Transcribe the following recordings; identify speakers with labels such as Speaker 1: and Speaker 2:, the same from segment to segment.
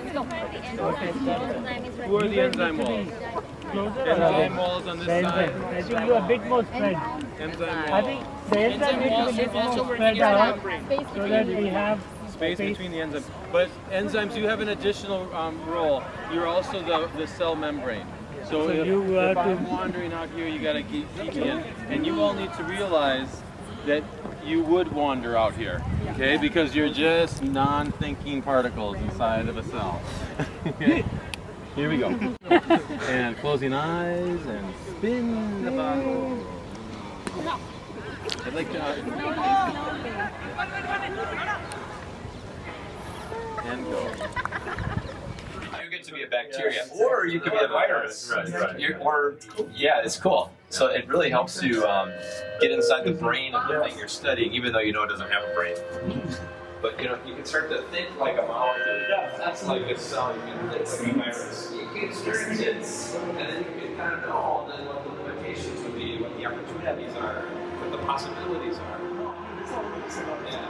Speaker 1: Who are the enzyme walls? Enzyme walls on this side.
Speaker 2: I think you are a bit more spread.
Speaker 1: Enzyme
Speaker 2: I
Speaker 1: wall.
Speaker 2: think the enzyme needs to be a bit more spread out so that we have
Speaker 1: Space between the enzymes. But enzymes do have an additional role. You're also the cell membrane. So if I'm wandering out here, you got to keep me in. And you all need to realize that you would wander out here, okay? Because you're just non-thinking particles inside of a cell. Okay? Here we go. And closing eyes and spin the bottle. I'd like to... And go.
Speaker 3: You get to be a bacteria, or you can be a virus. Yeah, it's cool. So it really helps you get inside the brain of the thing you're studying, even though you know it doesn't have a brain. But you can start to think like a molecule. That's like a cell. You can think like a virus. You can experience it, and then you can kind of know then what the limitations would be, what the opportunities are, what the possibilities are. Yeah.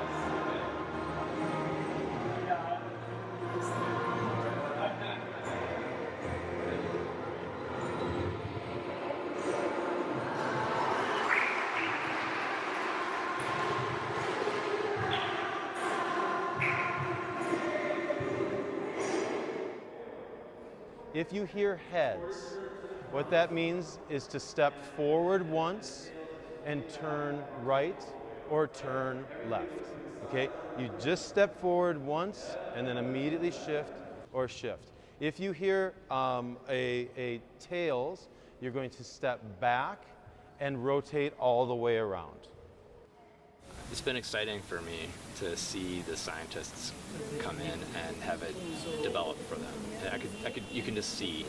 Speaker 1: If you hear heads, what that means is to step forward once and turn right or turn left. Okay? You just step forward once and then immediately shift or shift. If you hear a tails, you're going to step back and rotate all the way around.
Speaker 4: It's been exciting for me to see the scientists come in and have it develop for them. You can just see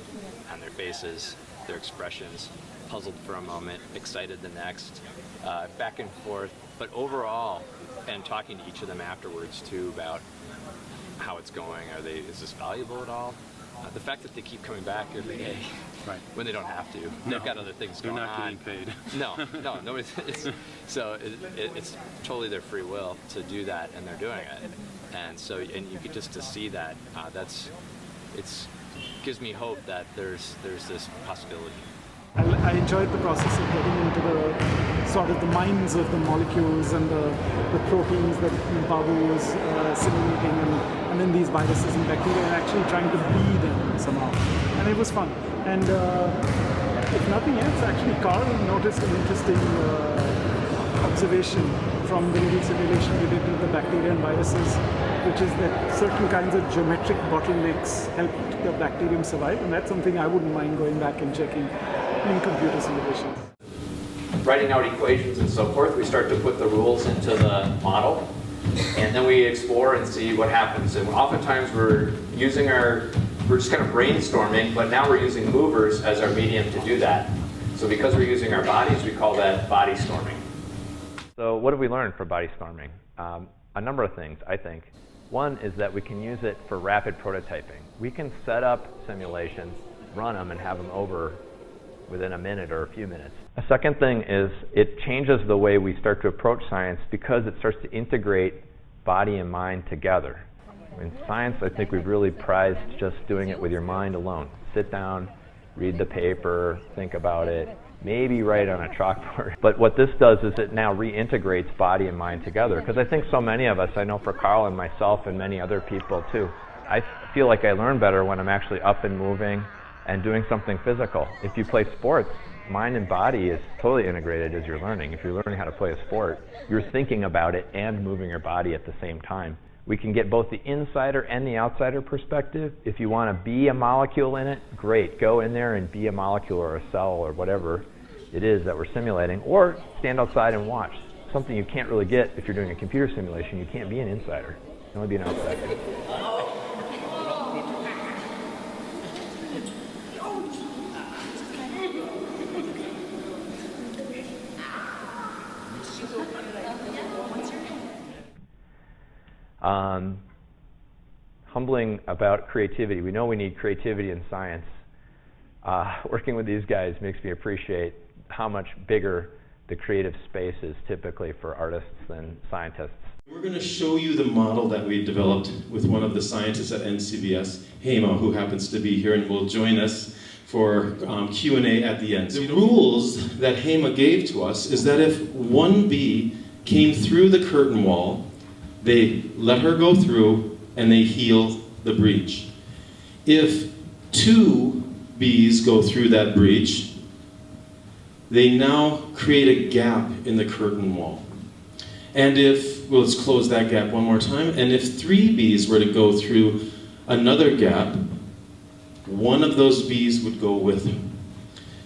Speaker 4: on their faces, their expressions, puzzled for a moment, excited the next, back and forth. But overall, and talking to each of them afterwards too about how it's going, is this valuable at all? The fact that they keep coming back every day,
Speaker 1: right,
Speaker 4: when they don't have to, they've got other things going on.
Speaker 1: They're not getting paid.
Speaker 4: No, nobody's. So it's totally their free will to do that, and they're doing it. And so, and you could just to see that gives me hope that there's this possibility.
Speaker 5: I enjoyed the process of getting into the sort of the minds of the molecules and the proteins that Babu was simulating, and then these viruses and bacteria, and actually trying to be them somehow. And it was fun. And if nothing else, actually Carl noticed an interesting observation from the little simulation we did with the bacteria and viruses, which is that certain kinds of geometric bottlenecks help the bacterium survive, and that's something I wouldn't mind going back and checking in computer simulations.
Speaker 3: Writing out equations and so forth, we start to put the rules into the model, and then we explore and see what happens. And oftentimes we're just kind of brainstorming, but now we're using movers as our medium to do that. So because we're using our bodies, we call that bodystorming.
Speaker 6: So what have we learned from bodystorming? A number of things, I think. One is that we can use it for rapid prototyping. We can set up simulations, run them, and have them over within a minute or a few minutes. A second thing is it changes the way we start to approach science because it starts to integrate body and mind together. In science, I think we've really prized just doing it with your mind alone. Sit down, read the paper, think about it, maybe write on a chalkboard. But what this does is it now reintegrates body and mind together, because I think so many of us, I know for Carl and myself and many other people too, I feel like I learn better when I'm actually up and moving and doing something physical. If you play sports, mind and body is totally integrated as you're learning. If you're learning how to play a sport, you're thinking about it and moving your body at the same time. We can get both the insider and the outsider perspective. If you want to be a molecule in it, great. Go in there and be a molecule or a cell or whatever it is that we're simulating, or stand outside and watch. Something you can't really get if you're doing a computer simulation. You can't be an insider. You can only be an outsider. Humbling about creativity. We know we need creativity in science. Working with these guys makes me appreciate how much bigger the creative space is typically for artists than scientists.
Speaker 7: We're going to show you the model that we developed with one of the scientists at NCBS, Hema, who happens to be here and will join us for Q&A at the end. The rules that Hema gave to us is that if one bee came through the curtain wall, they let her go through and they heal the breach. If 2 bees go through that breach, they now create a gap in the curtain wall. And well, let's close that gap one more time. And if 3 bees were to go through another gap, one of those bees would go with them.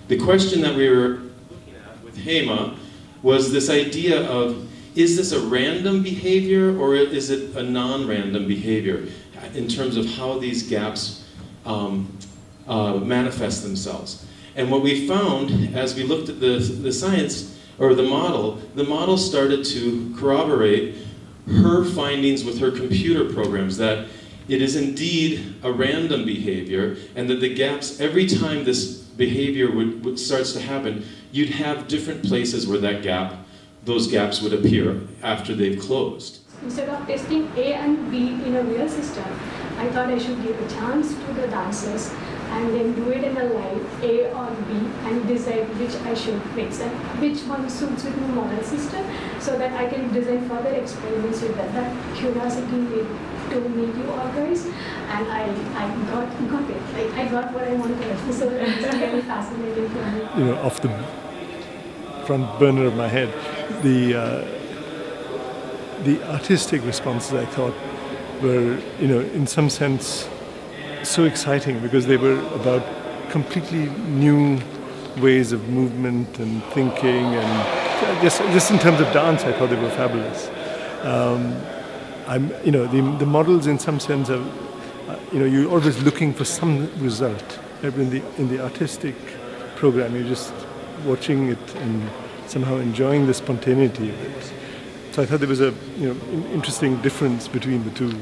Speaker 7: The question that we were looking at with Hema was this idea of, is this a random behavior or is it a non-random behavior in terms of how these gaps manifest themselves? And what we found as we looked at the science, or the model started to corroborate her findings with her computer programs, that it is indeed a random behavior, and that the gaps, every time this behavior starts to happen, you'd have different places where those gaps would appear after they've closed.
Speaker 2: Instead of testing A and B in a real system, I thought I should give a chance to the dancers and then do it in a live A or B and decide which I should mix and which one suits with my model system, so that I can design further experiments with that. That curiosity to meet you all guys, and I got it. Like, I got what I wanted. So it's really fascinating for me.
Speaker 8: You know, off the front burner of my head, the artistic responses, I thought, were, you know, in some sense so exciting, because they were about completely new ways of movement and thinking, and just in terms of dance, I thought they were fabulous. You know, the models in some sense are, you know, you're always looking for some result. In the artistic program, you're just watching it and somehow enjoying the spontaneity of it. So I thought there was a, you know, interesting difference between the two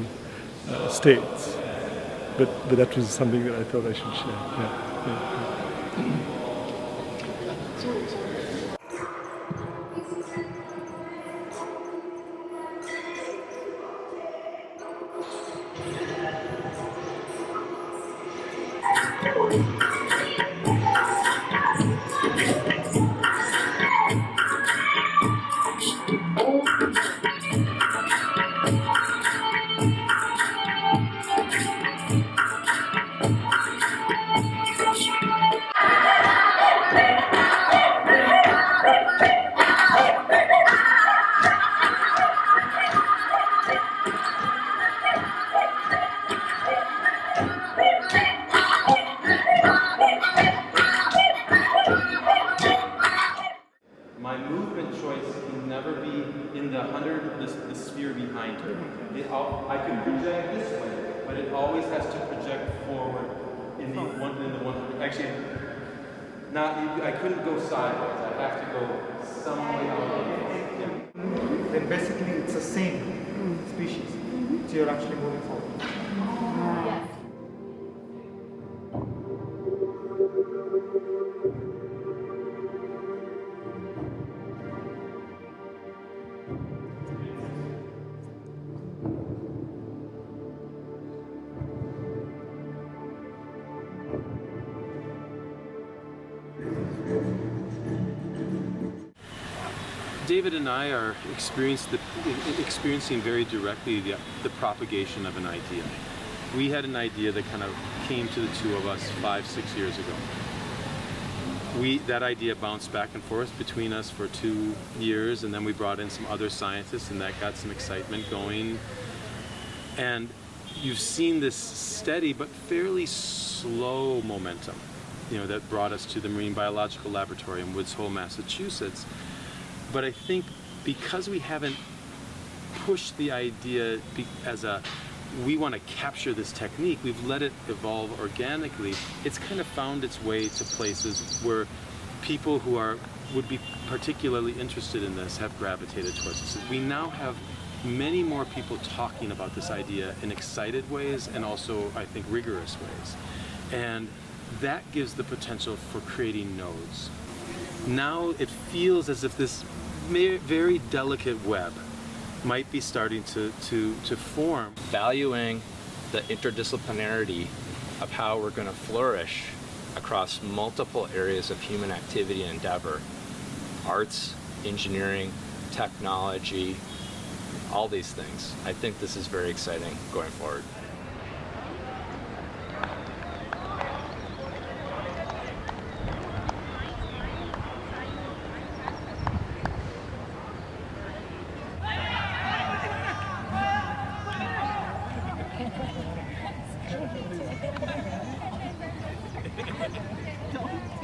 Speaker 8: states. But that was something that I thought I should share. Yeah.
Speaker 1: My movement choice can never be in the sphere behind her. I can project this way, but it always has to project forward in the 100. Actually, I couldn't go sideways. I have to go some way out. Yeah.
Speaker 5: Then basically it's the same species. So you're actually moving forward.
Speaker 2: Yes.
Speaker 1: David and I are experiencing very directly the propagation of an idea. We had an idea that kind of came to the two of us 5-6 years ago. That idea bounced back and forth between us for 2 years, and then we brought in some other scientists, and that got some excitement going. And you've seen this steady but fairly slow momentum, you know, that brought us to the Marine Biological Laboratory in Woods Hole, Massachusetts. But I think because we haven't pushed the idea we want to capture this technique, we've let it evolve organically, it's kind of found its way to places where people who would be particularly interested in this have gravitated towards this. We now have many more people talking about this idea in excited ways and also, I think, rigorous ways. And that gives the potential for creating nodes. Now it feels as if this very delicate web might be starting to form.
Speaker 4: Valuing the interdisciplinarity of how we're going to flourish across multiple areas of human activity and endeavor, arts, engineering, technology, all these things. I think this is very exciting going forward.
Speaker 9: Don't.